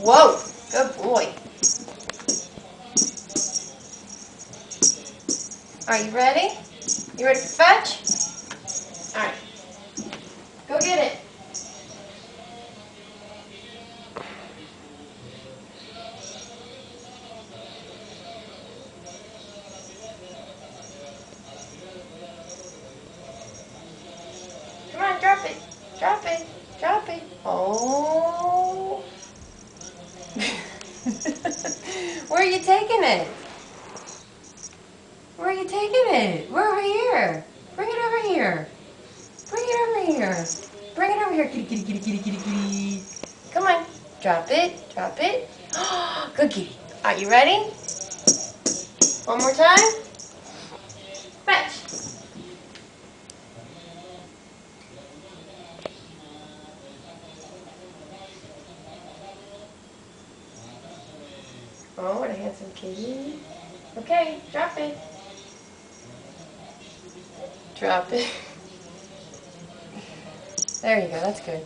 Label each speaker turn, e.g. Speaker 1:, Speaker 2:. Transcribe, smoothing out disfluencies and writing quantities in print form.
Speaker 1: Whoa, good boy. Are you ready? You ready for fetch? All right, go get it. Come on, drop it. Drop it. Drop it. Oh. Where are you taking it? Where are you taking it? We're over here. Bring it over here. Bring it over here. Bring it over here, kitty, kitty, kitty, kitty, kitty, kitty. Come on. Drop it. Drop it. Good kitty. Are you ready? One more time. Fetch. Oh, what a handsome kitty. Okay, drop it. Drop it. There you go, that's good.